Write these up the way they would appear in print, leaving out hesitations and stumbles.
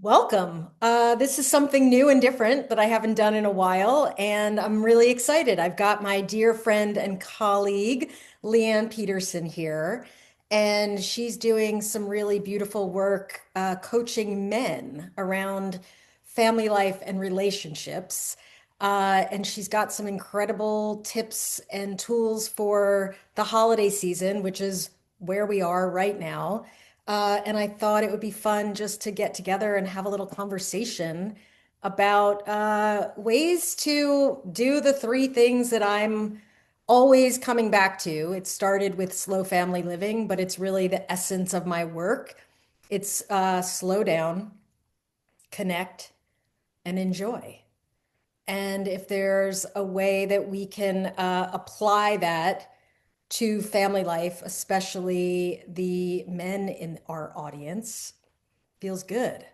Welcome. This is something new and different that I haven't done in a while, and I'm really excited. I've got my dear friend and colleague, Leanne Peterson here, and she's doing some really beautiful work coaching men around family life and relationships. And she's got some incredible tips and tools for the holiday season, which is where we are right now. And I thought it would be fun just to get together and have a little conversation about ways to do the three things that I'm always coming back to. It started with slow family living, but it's really the essence of my work. It's slow down, connect, and enjoy. And if there's a way that we can apply that to family life, especially the men in our audience, feels good.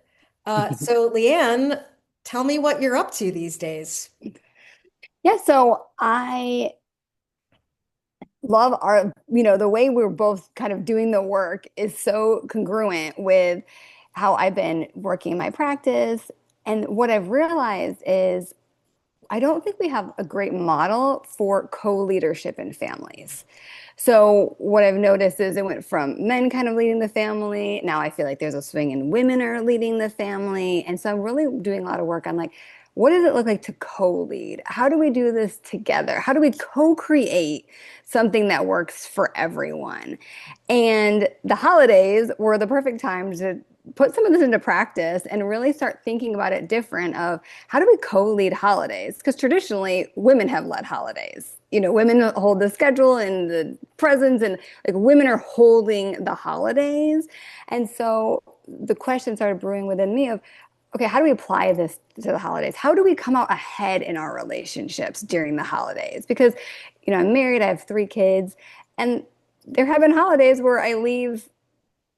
So, Leanne, tell me what you're up to these days. Yeah, so I love the way we're both kind of doing the work is so congruent with how I've been working in my practice. And what I've realized is I don't think we have a great model for co-leadership in families. So what I've noticed is it went from men kind of leading the family. Now I feel like there's a swing and women are leading the family. And so I'm really doing a lot of work on like, what does it look like to co-lead? How do we do this together? How do we co-create something that works for everyone? And the holidays were the perfect time to put some of this into practice and really start thinking about it different of how do we co-lead holidays? Because traditionally women have led holidays. Women hold the schedule and the presents and like women are holding the holidays. And so the question started brewing within me of, okay, how do we apply this to the holidays? How do we come out ahead in our relationships during the holidays? Because, I'm married, I have 3 kids, and there have been holidays where I leave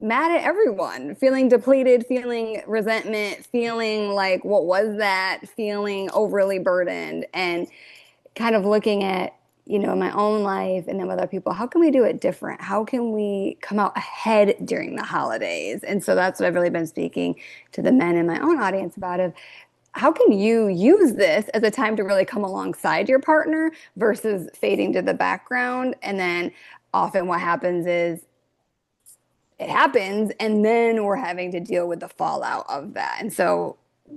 mad at everyone, feeling depleted, feeling resentment, feeling like, what was that? Feeling overly burdened, and kind of looking at, my own life and then with other people, how can we do it different? How can we come out ahead during the holidays? And so that's what I've really been speaking to the men in my own audience about of how can you use this as a time to really come alongside your partner versus fading to the background? And then often what happens is it happens and then we're having to deal with the fallout of that. And so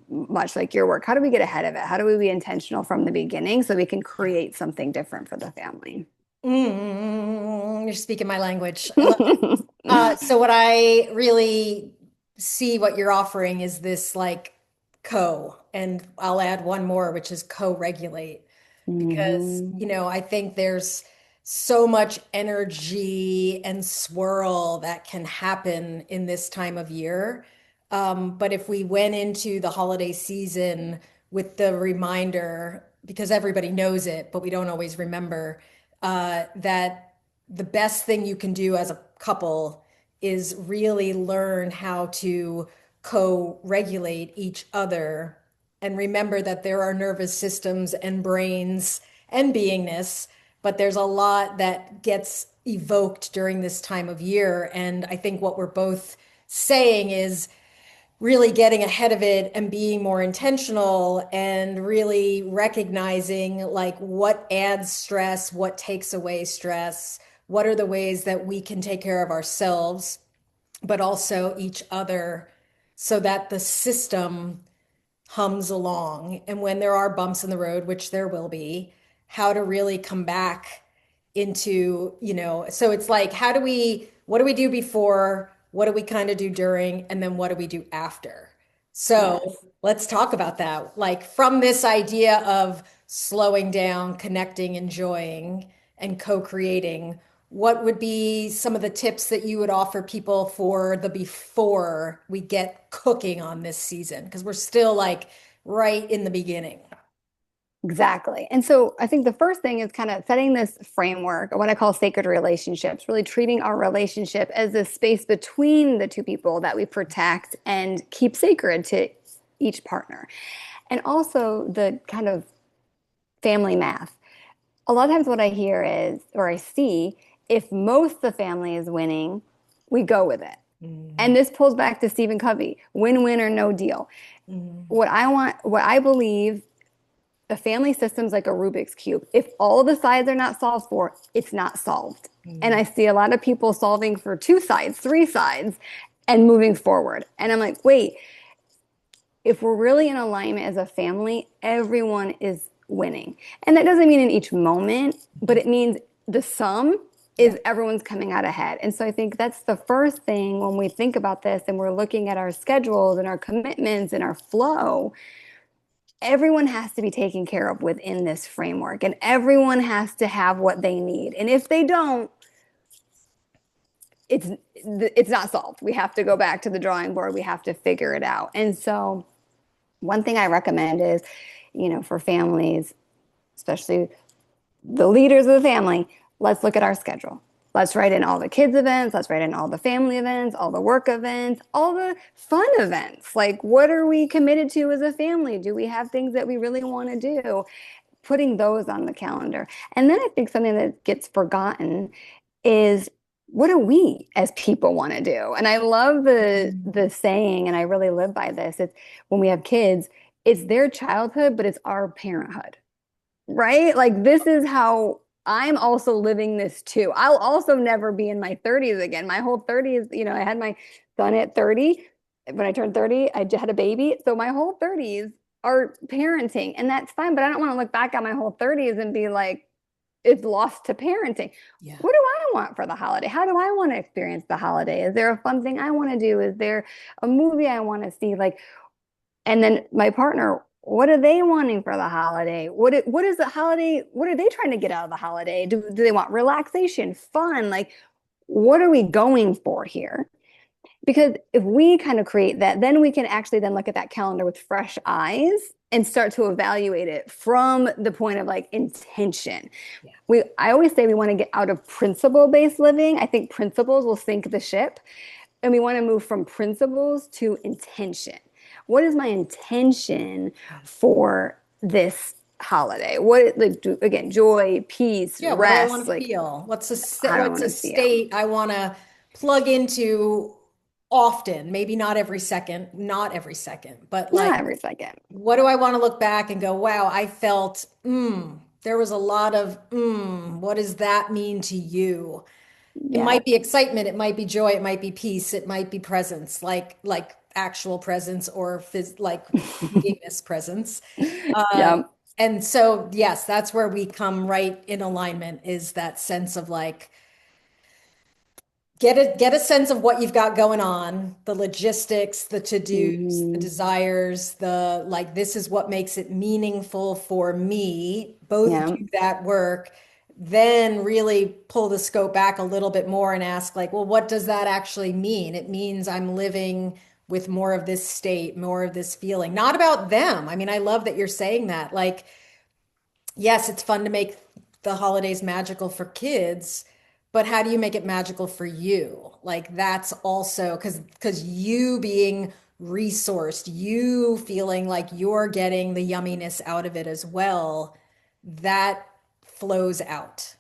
much like your work, how do we get ahead of it? How do we be intentional from the beginning so we can create something different for the family? You're speaking my language. I love it. So what I really see what you're offering is this like and I'll add one more, which is co-regulate, because, Mhm. I think there's so much energy and swirl that can happen in this time of year. But if we went into the holiday season with the reminder, because everybody knows it, but we don't always remember, that the best thing you can do as a couple is really learn how to co-regulate each other and remember that there are nervous systems and brains and beingness, but there's a lot that gets evoked during this time of year. And I think what we're both saying is really getting ahead of it and being more intentional and really recognizing like what adds stress, what takes away stress, what are the ways that we can take care of ourselves, but also each other so that the system hums along. And when there are bumps in the road, which there will be, how to really come back into, so it's like, what do we do before? What do we kind of do during? And then what do we do after? So Yes. let's talk about that. Like from this idea of slowing down, connecting, enjoying, and co-creating, what would be some of the tips that you would offer people for the before we get cooking on this season? Because we're still like right in the beginning. Exactly. And so I think the first thing is kind of setting this framework, what I call sacred relationships, really treating our relationship as a space between the two people that we protect and keep sacred to each partner. And also the kind of family math. A lot of times what I hear is, or I see, if most of the family is winning, we go with it. And this pulls back to Stephen Covey, win-win or no deal. Mm. What I believe, the family system's like a Rubik's Cube. If all the sides are not solved for, it's not solved. And Mm. I see a lot of people solving for two sides, three sides, and moving forward. And I'm like, wait, if we're really in alignment as a family, everyone is winning. And that doesn't mean in each moment, but it means the sum Yeah. is everyone's coming out ahead. And so I think that's the first thing when we think about this and we're looking at our schedules and our commitments and our flow. Everyone has to be taken care of within this framework, and everyone has to have what they need. And if they don't, it's not solved. We have to go back to the drawing board. We have to figure it out. And so one thing I recommend is, for families, especially the leaders of the family, let's look at our schedule. Let's write in all the kids' events. Let's write in all the family events, all the work events, all the fun events. Like, what are we committed to as a family? Do we have things that we really want to do? Putting those on the calendar. And then I think something that gets forgotten is, what do we as people want to do? And I love the saying, and I really live by this. It's when we have kids, it's their childhood, but it's our parenthood, right? Like, this is how I'm also living this too. I'll also never be in my 30s again. My whole 30s, I had my son at 30. When I turned 30, I had a baby. So my whole 30s are parenting, and that's fine. But I don't want to look back at my whole 30s and be like, it's lost to parenting. Yeah. What do I want for the holiday? How do I want to experience the holiday? Is there a fun thing I want to do? Is there a movie I want to see? Like, and then my partner, what are they wanting for the holiday? What is the holiday? What are they trying to get out of the holiday? Do they want relaxation, fun? Like, what are we going for here? Because if we kind of create that, then we can actually then look at that calendar with fresh eyes and start to evaluate it from the point of like intention. Yeah. I always say we want to get out of principle-based living. I think principles will sink the ship, and we want to move from principles to intention. What is my intention Yeah. for this holiday? What, like, again, joy, peace, Yeah, what do I rest, want to like, feel? I don't What's want a to feel. state I want to plug into often? Maybe not every second, not every second, but like Not every second. what do I want to look back and go, wow, I felt, there was a lot of, what does that mean to you? It Yeah. might be excitement, it might be joy, it might be peace, it might be presence, like actual presence or like beingness presence. Uh, Yeah. and so, yes, that's where we come right in alignment is that sense of like, get a sense of what you've got going on, the logistics, the to-dos, the Mhm. desires, the like this is what makes it meaningful for me. Both Yeah. do that work, then really pull the scope back a little bit more and ask like, well, what does that actually mean? It means I'm living with more of this state, more of this feeling, not about them. I mean, I love that you're saying that. Like, yes, it's fun to make the holidays magical for kids, but how do you make it magical for you? Like that's also because you being resourced, you feeling like you're getting the yumminess out of it as well, that flows out.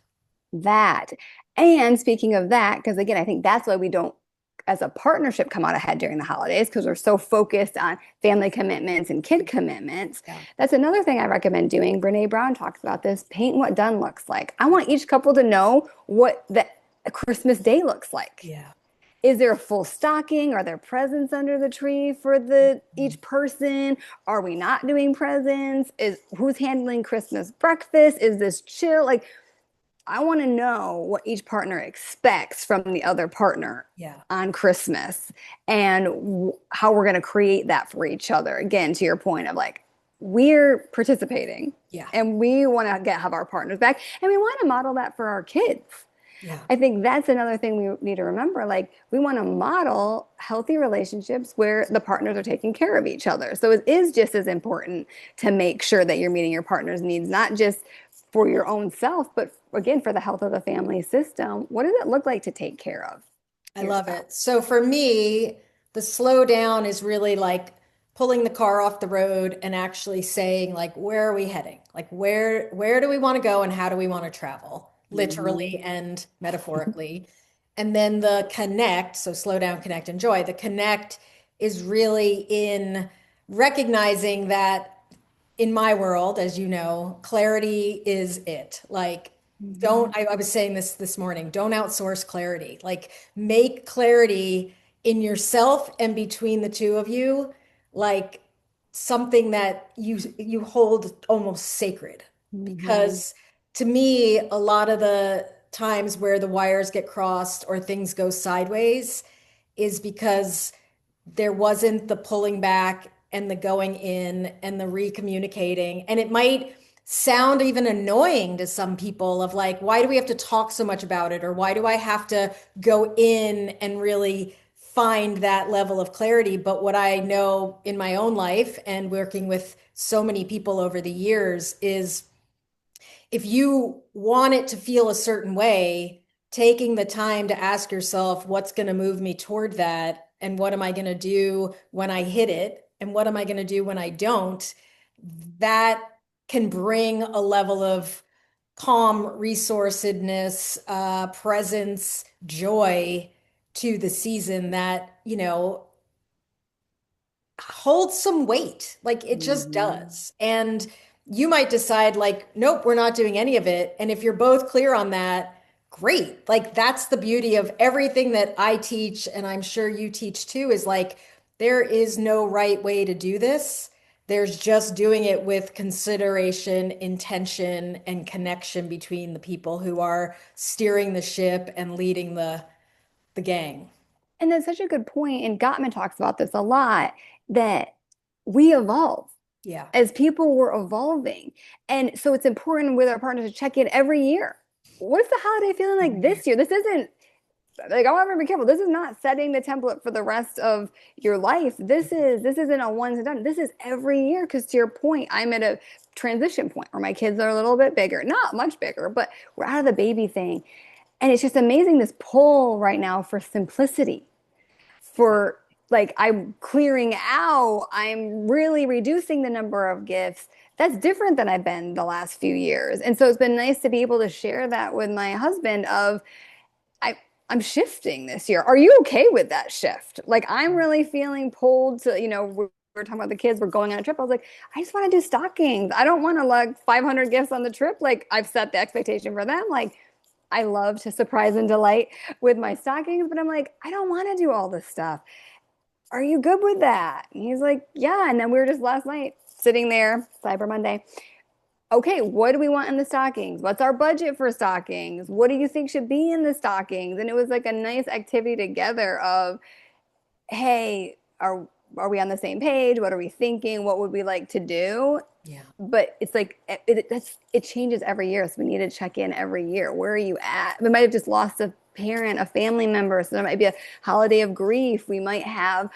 That. And speaking of that, because again, I think that's why we don't, as a partnership, come out ahead during the holidays because we're so focused on family commitments and kid commitments. Yeah. That's another thing I recommend doing. Brene Brown talks about this. Paint what done looks like. I want each couple to know what the Christmas day looks like. Yeah. Is there a full stocking? Are there presents under the tree for the each person? Are we not doing presents? Is who's handling Christmas breakfast? Is this chill? Like, I want to know what each partner expects from the other partner Yeah. on Christmas and how we're going to create that for each other. Again, to your point of like, we're participating Yeah. and we want to have our partners back and we want to model that for our kids. Yeah. I think that's another thing we need to remember. Like, we want to model healthy relationships where the partners are taking care of each other. So it is just as important to make sure that you're meeting your partner's needs, not just for your own self, but again, for the health of the family system. What does it look like to take care of I your love spouse? it. So for me, the slow down is really like pulling the car off the road and actually saying like where are we heading? Like where do we want to go and how do we want to travel? Mhm. Literally and metaphorically. And then the connect, so slow down, connect, enjoy. The connect is really in recognizing that in my world, as you know, clarity is it. Like, Mhm. I was saying this morning, don't outsource clarity. Like, make clarity in yourself and between the two of you, like something that you hold almost sacred. Mhm. Because to me, a lot of the times where the wires get crossed or things go sideways is because there wasn't the pulling back and the going in and the recommunicating. And it might sound even annoying to some people of like, why do we have to talk so much about it? Or why do I have to go in and really find that level of clarity? But what I know in my own life and working with so many people over the years is if you want it to feel a certain way, taking the time to ask yourself, what's going to move me toward that? And what am I going to do when I hit it? And what am I going to do when I don't? That can bring a level of calm, resourcedness, presence, joy to the season that, holds some weight. Like it just Mhm. does. And you might decide, like, nope, we're not doing any of it. And if you're both clear on that, great. Like that's the beauty of everything that I teach, and I'm sure you teach too, is like there is no right way to do this. There's just doing it with consideration, intention, and connection between the people who are steering the ship and leading the gang. And that's such a good point. And Gottman talks about this a lot that we evolve. Yeah. As people were evolving. And so it's important with our partners to check in every year. What's the holiday feeling like this year? This isn't like I want to be careful. This is not setting the template for the rest of your life. This isn't a once and done. This is every year. Because to your point, I'm at a transition point where my kids are a little bit bigger, not much bigger, but we're out of the baby thing. And it's just amazing this pull right now for simplicity for like I'm clearing out, I'm really reducing the number of gifts. That's different than I've been the last few years. And so it's been nice to be able to share that with my husband of I I'm shifting this year. Are you okay with that shift? Like I'm really feeling pulled to, we're talking about the kids, we're going on a trip. I was like, I just want to do stockings. I don't want to lug 500 gifts on the trip. Like I've set the expectation for them. Like I love to surprise and delight with my stockings, but I'm like, I don't want to do all this stuff. Are you good with that? And he's like, yeah. And then we were just last night sitting there, Cyber Monday. Okay, what do we want in the stockings? What's our budget for stockings? What do you think should be in the stockings? And it was like a nice activity together of, hey, are we on the same page? What are we thinking? What would we like to do? Yeah. But it's like it changes every year. So we need to check in every year. Where are you at? We might have just lost a parent, a family member. So there might be a holiday of grief. We might have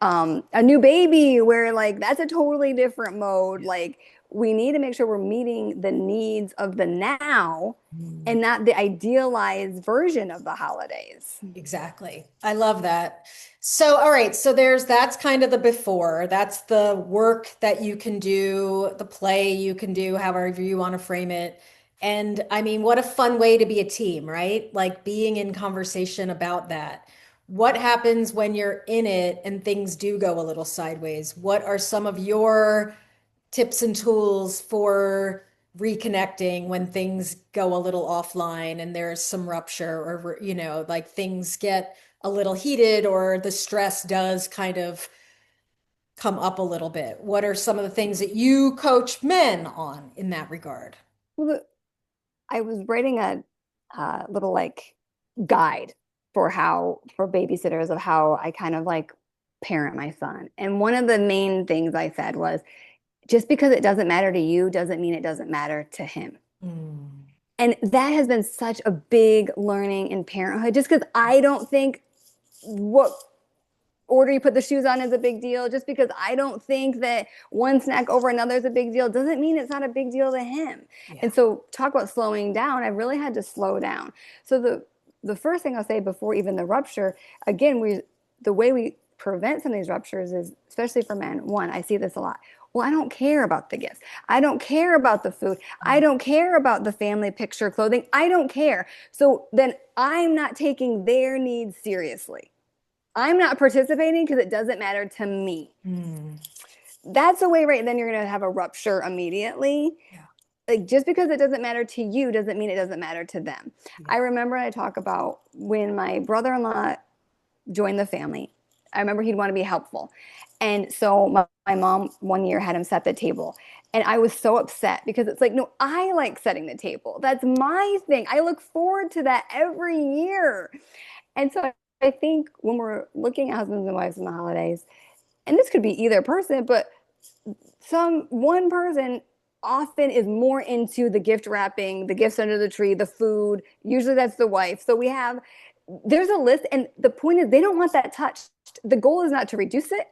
a new baby where like that's a totally different mode. Like we need to make sure we're meeting the needs of the now Mm. and not the idealized version of the holidays. Exactly. I love that. So, all right. So that's kind of the before. That's the work that you can do, the play you can do, however you want to frame it. And I mean, what a fun way to be a team, right? Like being in conversation about that. What happens when you're in it and things do go a little sideways? What are some of your tips and tools for reconnecting when things go a little offline and there's some rupture or like things get a little heated or the stress does kind of come up a little bit? What are some of the things that you coach men on in that regard? Well, I was writing a little like guide for for babysitters of how I kind of like parent my son. And one of the main things I said was just because it doesn't matter to you doesn't mean it doesn't matter to him. Mm, And that has been such a big learning in parenthood just because I don't think what order you put the shoes on is a big deal. Just because I don't think that one snack over another is a big deal doesn't mean it's not a big deal to him. yeah. And so talk about slowing down. I really had to slow down. So the first thing I'll say before even the rupture, again, the way we prevent some of these ruptures is, especially for men, one, I see this a lot. Well, I don't care about the gifts. I don't care about the food. I don't care about the family picture clothing. I don't care. So then I'm not taking their needs seriously. I'm not participating because it doesn't matter to me. Mm. That's a way, right? Then you're going to have a rupture immediately. Yeah. Like, just because it doesn't matter to you doesn't mean it doesn't matter to them. Yeah. I remember I talk about when my brother-in-law joined the family. I remember he'd want to be helpful. And so my mom one year had him set the table. And I was so upset because it's like, no, I like setting the table. That's my thing. I look forward to that every year. And so I think when we're looking at husbands and wives in the holidays, and this could be either person, but some one person often is more into the gift wrapping, the gifts under the tree, the food. Usually that's the wife. So there's a list, and the point is they don't want that touched. The goal is not to reduce it.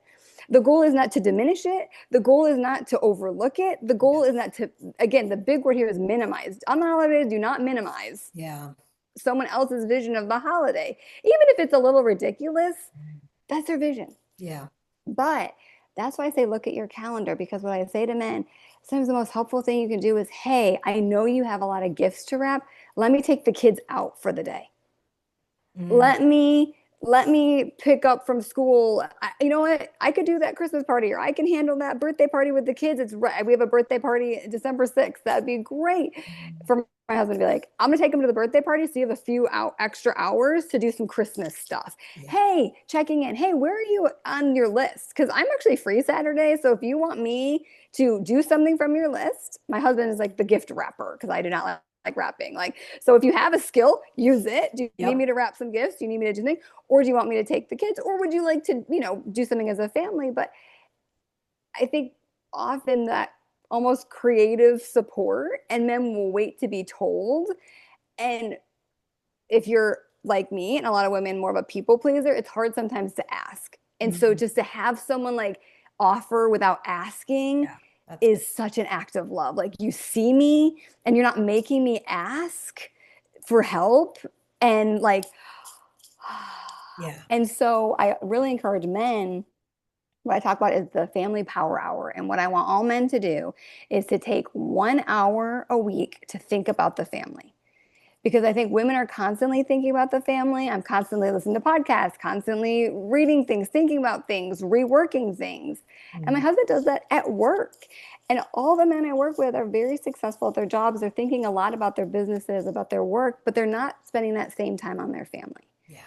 The goal is not to diminish it. The goal is not to overlook it. The goal is not to, again, the big word here is minimize. On the holidays, do not minimize Yeah. someone else's vision of the holiday. Even if it's a little ridiculous, that's their vision. Yeah. But that's why I say look at your calendar, because what I say to men, sometimes the most helpful thing you can do is, hey, I know you have a lot of gifts to wrap. Let me take the kids out for the day. Mm. Let me pick up from school. You know what? I could do that Christmas party, or I can handle that birthday party with the kids. It's right. We have a birthday party December 6th. That'd be great for my husband to be like, I'm gonna take him to the birthday party, so you have a few extra hours to do some Christmas stuff. Yeah. Hey, checking in. Hey, where are you on your list? Because I'm actually free Saturday. So if you want me to do something from your list, my husband is like the gift wrapper because I do not like wrapping. Like, so if you have a skill, use it. Do you need me Yep. to wrap some gifts? Do you need me to do something? Or do you want me to take the kids? Or would you like to, do something as a family? But I think often that almost creative support, and men will wait to be told. And if you're like me and a lot of women, more of a people pleaser, it's hard sometimes to ask. And so Mm. just to have someone like offer without asking Yeah. That's big. is such an act of love. Like, you see me and you're not making me ask for help. And like, Yeah. and so I really encourage men. What I talk about is the family power hour. And what I want all men to do is to take 1 hour a week to think about the family, because I think women are constantly thinking about the family. I'm constantly listening to podcasts, constantly reading things, thinking about things, reworking things. And my Mm. husband does that at work. And all the men I work with are very successful at their jobs. They're thinking a lot about their businesses, about their work, but they're not spending that same time on their family. Yeah.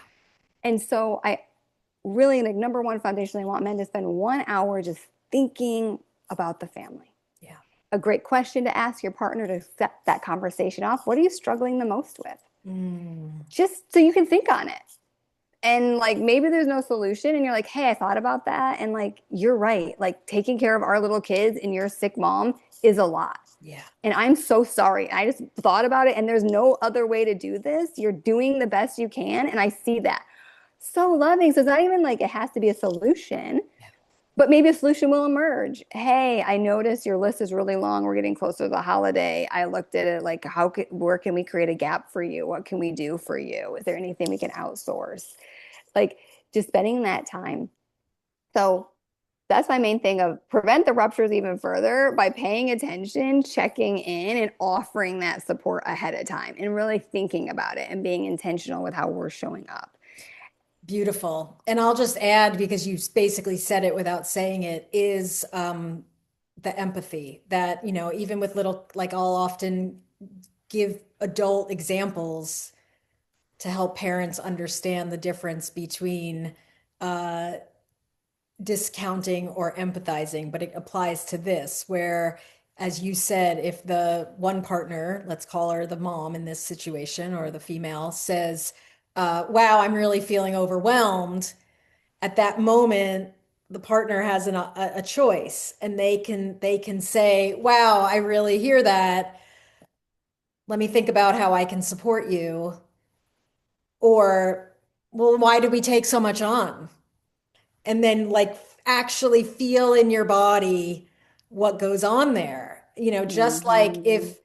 And so I really, like, number one foundation, I want men to spend 1 hour just thinking about the family. Yeah. A great question to ask your partner to set that conversation off. What are you struggling the most with? Mm. Just so you can think on it. And like, maybe there's no solution and you're like, hey, I thought about that. And like, you're right. Like, taking care of our little kids and your sick mom is a lot. Yeah. And I'm so sorry. I just thought about it and there's no other way to do this. You're doing the best you can. And I see that. So loving. So it's not even like it has to be a solution, Yeah. but maybe a solution will emerge. Hey, I noticed your list is really long. We're getting closer to the holiday. I looked at it like, where can we create a gap for you? What can we do for you? Is there anything we can outsource? Like, just spending that time. So that's my main thing, of prevent the ruptures even further by paying attention, checking in, and offering that support ahead of time, and really thinking about it and being intentional with how we're showing up. Beautiful. And I'll just add, because you basically said it without saying it, is the empathy that, even with little, like, I'll often give adult examples to help parents understand the difference between uh, discounting or empathizing, but it applies to this, where, as you said, if the one partner, let's call her the mom in this situation, or the female, says, wow, I'm really feeling overwhelmed, at that moment, the partner has a choice, and they can say, wow, I really hear that. Let me think about how I can support you. Or, well, why do we take so much on? And then, like, actually feel in your body what goes on there. Just like Mhm. if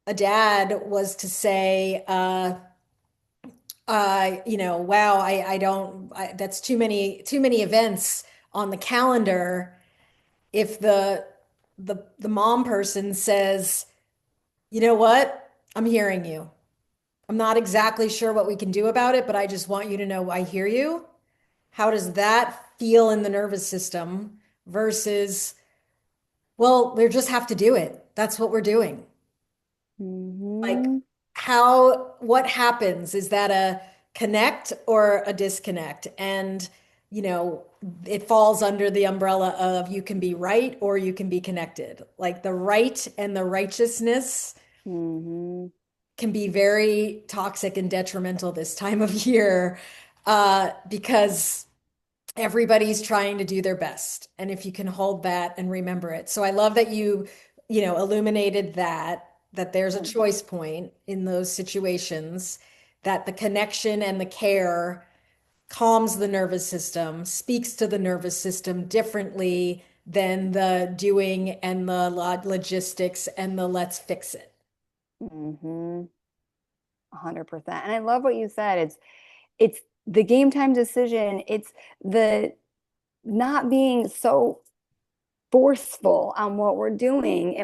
a dad was to say, wow, I don't, that's too many events on the calendar. If the mom person says, you know what, I'm hearing you. I'm not exactly sure what we can do about it, but I just want you to know I hear you. How does that feel in the nervous system versus, well, we just have to do it. That's what we're doing. Like, Hmm. what happens? Is that a connect or a disconnect? And, you know, it falls under the umbrella of you can be right or you can be connected. Like the right and the righteousness Hmm. can be very toxic and detrimental this time of year, because everybody's trying to do their best. And if you can hold that and remember it. So I love that you illuminated that there's a choice point in those situations, that the connection and the care calms the nervous system, speaks to the nervous system differently than the doing and the logistics and the let's fix it. Hmm. 100%. And I love what you said. It's the game time decision. It's the not being so forceful on what we're doing.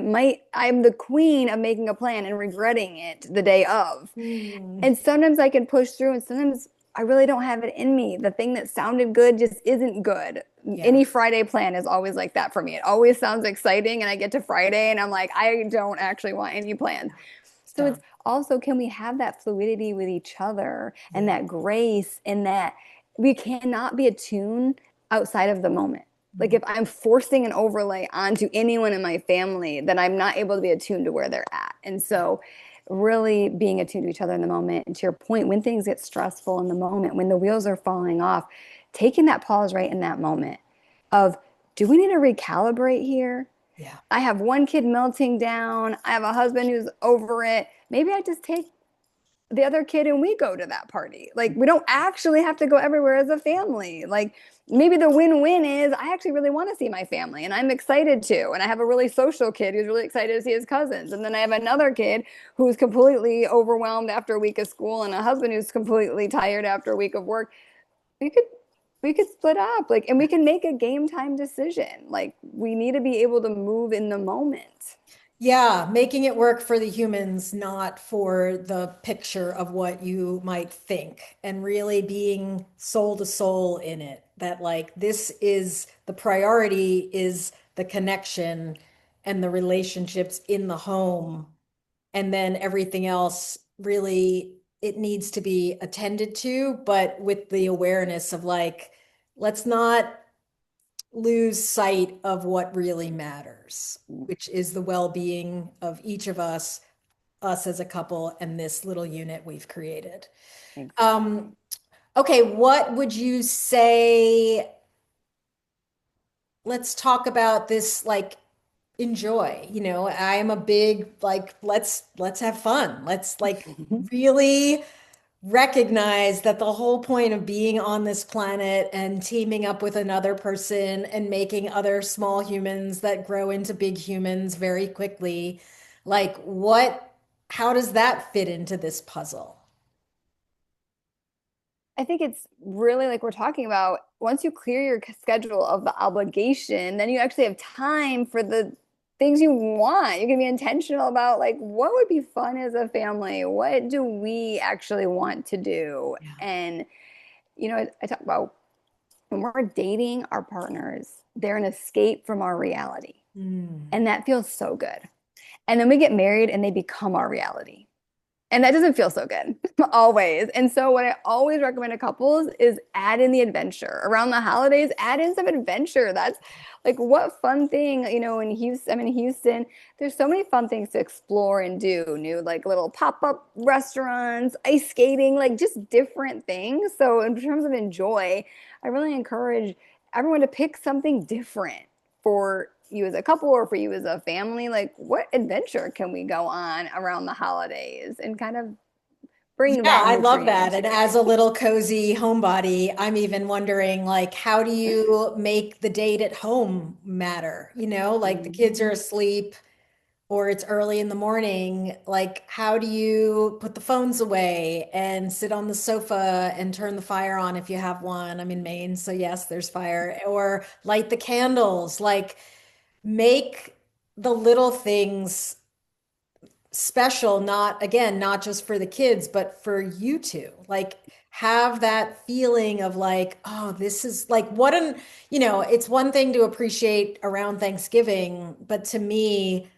I'm the queen of making a plan and regretting it the day of. Mm, And sometimes I can push through, and sometimes I really don't have it in me. The thing that sounded good just isn't good. yeah, Any Friday plan is always like that for me. It always sounds exciting, and I get to Friday and I'm like, I don't actually want any plans. it's So it's done. also, can we have that fluidity with each other and Yeah. that grace, and that we cannot be attuned outside of the moment. Like Mm, if I'm forcing an overlay onto anyone in my family, then I'm not able to be attuned to where they're at. And yeah. so really being attuned to each other in the moment. And to your point, when things get stressful in the moment, when the wheels are falling off, taking that pause right in that moment of, do we need to recalibrate here? Yeah. I have one kid melting down. I have a husband who's over it. Maybe I just take the other kid and we go to that party. Like, we don't actually have to go everywhere as a family. Like, maybe the win-win is I actually really want to see my family and I'm excited to. And I have a really social kid who's really excited to see his cousins. And then I have another kid who's completely overwhelmed after a week of school, and a husband who's completely tired after a week of work. We could we could split up, like, and we can make a game time decision. Like, we need to be able to move in the moment. Yeah, making it work for the humans, not for the picture of what you might think, and really being soul to soul in it. That like this is the priority is the connection and the relationships in the home, and then everything else really it needs to be attended to, but with the awareness of like, let's not lose sight of what really matters, which is the well-being of each of us as a couple, and this little unit we've created. Exactly. Um, okay, what would you say? Let's talk about this, like enjoy. I am a big like let's have fun. Let's like really recognize that the whole point of being on this planet and teaming up with another person and making other small humans that grow into big humans very quickly, like how does that fit into this puzzle? I think it's really like we're talking about, once you clear your schedule of the obligation, then you actually have time for the things you want. You can be intentional about, like, what would be fun as a family? What do we actually want to do? Yeah. And, I talk about when we're dating our partners, they're an escape from our reality. Mm. And that feels so good. And then we get married and they become our reality. And that doesn't feel so good always. And so what I always recommend to couples is add in the adventure. Around the holidays, add in some adventure. That's like, what fun thing, in Houston, I'm in Houston, there's so many fun things to explore and do. New, like, little pop-up restaurants, ice skating, like, just different things. So in terms of enjoy, I really encourage everyone to pick something different for you as a couple or for you as a family. Like, what adventure can we go on around the holidays, and kind of Yeah, bring that I love nutrient that. into And your as a day. little cozy homebody, I'm even wondering, like, how do you make the date at home matter? Like the kids are Mhm. asleep. or it's early in the morning, like how do you put the phones away and sit on the sofa and turn the fire on if you have one? I'm in Maine, so yes, there's fire. Or light the candles, like make the little things special, not again, not just for the kids, but for you two. Like have that feeling of like, oh, this is like what an, it's one thing to appreciate around Thanksgiving, but to me,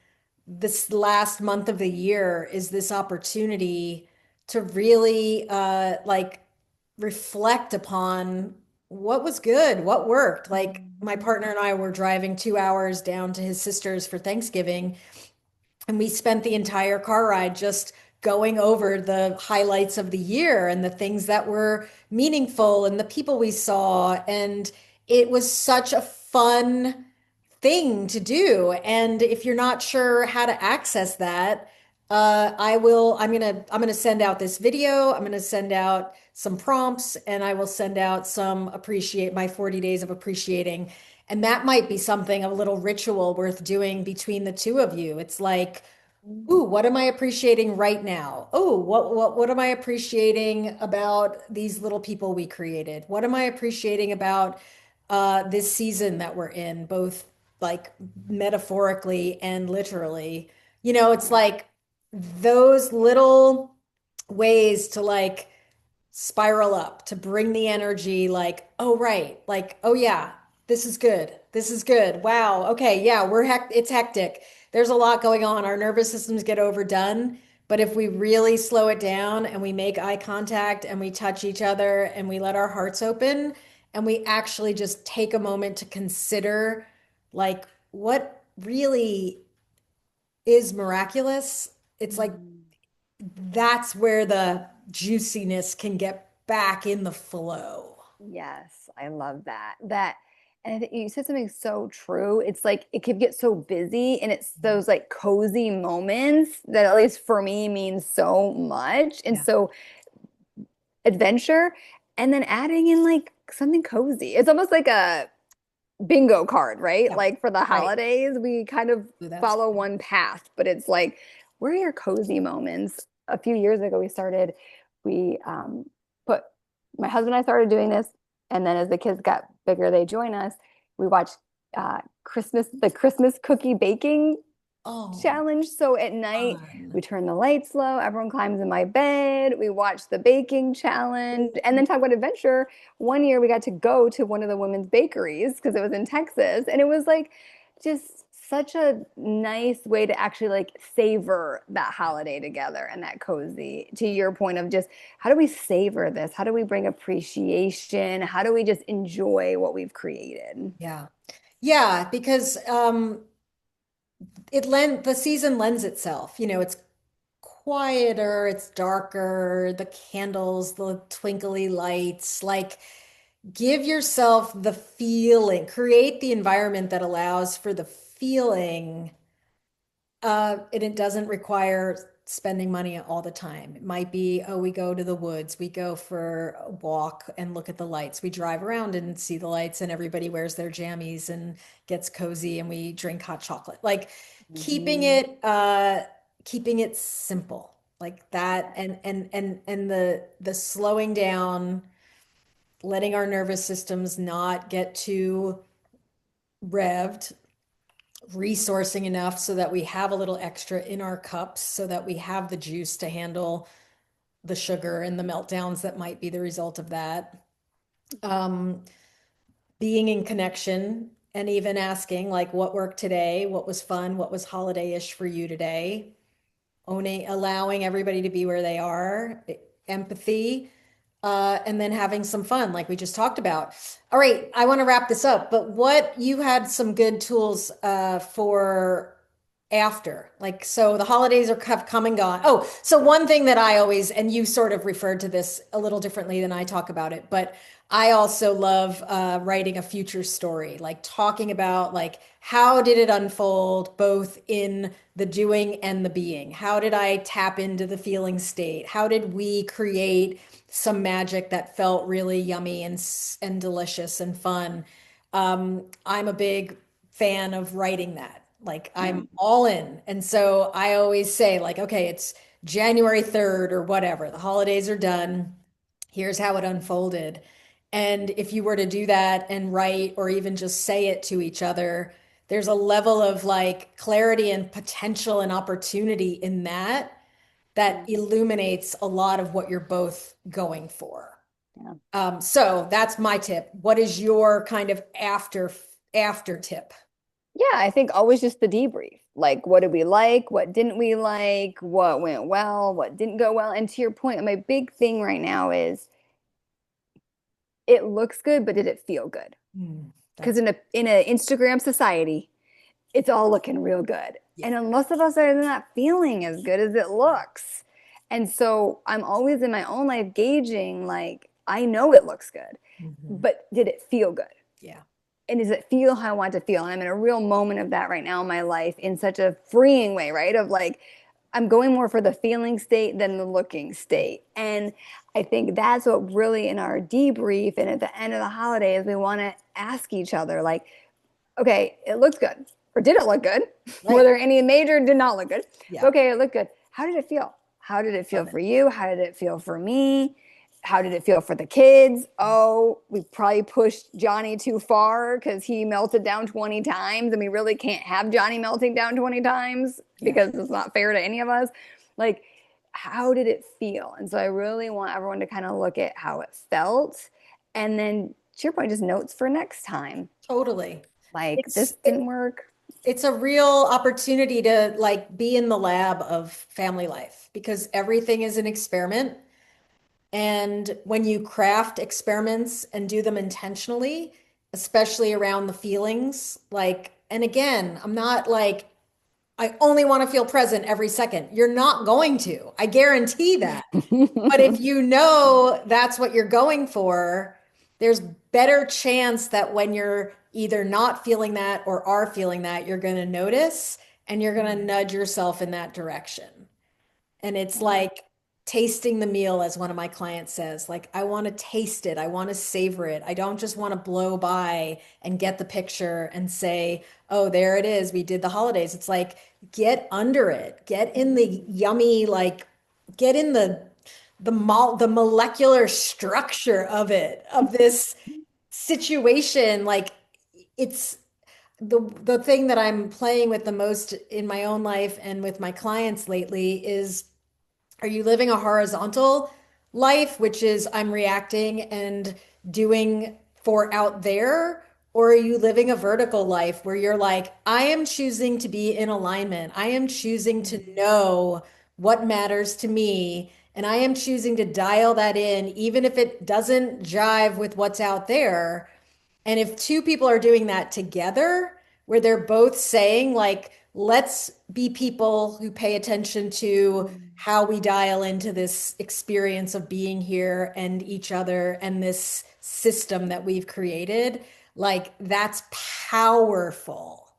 this last month of the year is this opportunity to really like reflect upon what was good, what worked. Like my Mhm. partner and I were driving 2 hours down to his sister's for Thanksgiving, and we spent the entire car ride just going over the highlights of the year and the things that were meaningful and the people we saw. And it was such a fun thing to do. And if you're not sure how to access that, I'm gonna send out this video. I'm gonna send out some prompts, and I will send out some appreciate my 40 days of appreciating. And that might be something, a little ritual worth doing between the two of you. It's like, ooh, what am I appreciating right now? Oh, what am I appreciating about these little people we created? What am I appreciating about this season that we're in, both like metaphorically and literally? It's like those little ways to like spiral up, to bring the energy like, oh right, like, oh yeah, this is good. This is good. Wow. Okay, yeah, it's hectic. There's a lot going on. Our nervous systems get overdone, but if we really slow it down and we make eye contact and we touch each other and we let our hearts open and we actually just take a moment to consider like what really is miraculous, it's like Mhm. that's where the juiciness can get back in the flow. Yes, I love that. And I think you said something so true. It's like it could get so busy, and it's those like cozy moments that, at least for me, means so much. And Yeah. so adventure, and then adding in like something cozy. It's almost like a bingo card, right? Yeah. Like for the Right. holidays, we kind of Ooh, that's follow good. one path, but it's like, where are your cozy moments? A few years ago, we put, my husband and I started doing this. And then as the kids got bigger, they join us. We watched the Christmas cookie baking Oh, challenge. So at night, we fun. turn the lights low, everyone climbs in my bed, we watch the baking challenge, and then talk about adventure. One year we got to go to one of the women's bakeries because it was in Texas, and it was like just such a nice way to actually like savor that Yeah. holiday together and that cozy. To your point of just how do we savor this? How do we bring appreciation? How do we just enjoy what we've created? Yeah. Yeah, because the season lends itself. It's quieter, it's darker, the candles, the twinkly lights, like give yourself the feeling, create the environment that allows for the feeling. And it doesn't require spending money all the time. It might be, oh, we go to the woods, we go for a walk and look at the lights. We drive around and see the lights, and everybody wears their jammies and gets cozy, and we drink hot chocolate. Like keeping Mhm. it keeping it simple like that, and the slowing down, letting our nervous systems not get too revved, resourcing enough so that we have a little extra in our cups so that we have the juice to handle the sugar and the meltdowns that might be the result of that. Um, Being in connection and even asking, like, what worked today? What was fun? What was holiday-ish for you today? Owning, allowing everybody to be where they are, empathy, and then having some fun, like we just talked about. All right, I want to wrap this up, but what you had some good tools for after, like, so the holidays have come and gone. Oh, so one thing that I always, and you sort of referred to this a little differently than I talk about it, but I also love writing a future story, like talking about like how did it unfold both in the doing and the being? How did I tap into the feeling state? How did we create some magic that felt really yummy and delicious and fun? I'm a big fan of writing that. Like Yeah. I'm all in. And so I always say like, okay, it's January 3rd or whatever. The holidays are done. Here's how it unfolded. And if you were to do that and write or even just say it to each other, there's a level of like clarity and potential and opportunity in that that Yeah. illuminates a lot of what you're both going for. Yeah. So that's my tip. What is your kind of after tip? Yeah, I think always just the debrief. Like, what did we like? What didn't we like? What went well? What didn't go well? And to your point, my big thing right now is it looks good, but did it feel good? Because That's in a Instagram society, it's all looking real good. yeah. And most of us are not feeling as good as it looks. And so I'm always in my own life gauging, like, I know it looks good, Mhm. but did it feel good? Yeah. And does it feel how I want to feel? And I'm in a real moment of that right now in my life in such a freeing way, right? Of like, I'm going more for the feeling state than the looking state. And I think that's what really in our debrief and at the end of the holidays, we want to ask each other, like, okay, it looks good. Or did it look good? Right. Whether any major did not look good. But Yeah. okay, it looked good. How did it feel? How did it feel Love it. for you? How did it feel for me? How did it feel for the kids? Oh, we probably pushed Johnny too far because he melted down 20 times, and we really can't have Johnny melting down 20 times Yeah. because it's not fair to any of us. Like, how did it feel? And so I really want everyone to kind of look at how it felt. And then to your point, just notes for next time. Totally. Like, It's this didn't work. it's a real opportunity to like be in the lab of family life because everything is an experiment. And when you craft experiments and do them intentionally, especially around the feelings, like, and again, I'm not like, I only want to feel present every second. You're not going to. I guarantee that. But if you know that's what you're going for, there's better chance that when you're either not feeling that or are feeling that, you're going to notice and you're going to nudge yourself in that direction. And it's Yeah. like tasting the meal, as one of my clients says, like, I want to taste it. I want to savor it. I don't just want to blow by and get the picture and say, oh, there it is. We did the holidays. It's like, get under it, get in the yummy, like, get in the molecular structure of it, of this situation. Like, it's the thing that I'm playing with the most in my own life and with my clients lately is, are you living a horizontal life, which is I'm reacting and doing for out there? Or are you living a vertical life where you're like, I am choosing to be in alignment. I am choosing to know what matters to me. And I am choosing to dial that in, even if it doesn't jive with what's out there. And if two people are doing that together, where they're both saying, like, let's be people who pay attention to how we dial into this experience of being here and each other and this system that we've created, like, that's powerful.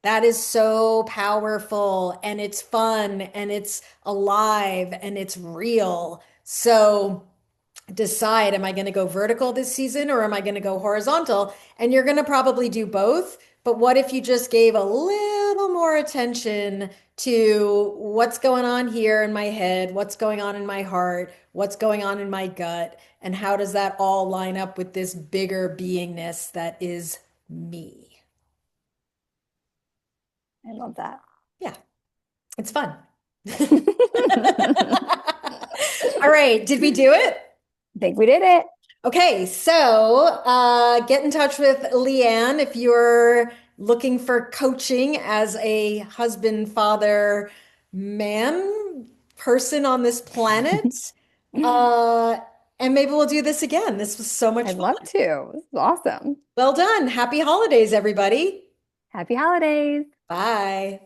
That is so powerful and it's fun and it's alive and it's real. So, decide, am I going to go vertical this season or am I going to go horizontal? And you're going to probably do both. But what if you just gave a little more attention to what's going on here in my head, what's going on in my heart, what's going on in my gut, and how does that all line up with this bigger beingness that is me? I love that. Yeah, it's fun. All right, did we do it? I think we did it. Okay, so get in touch with Leanne if you're looking for coaching as a husband, father, man, person on this planet. Uh, and maybe we'll do this again. This was so much I'd love fun. to. This is awesome. Well done. Happy holidays, everybody. Happy holidays. Bye.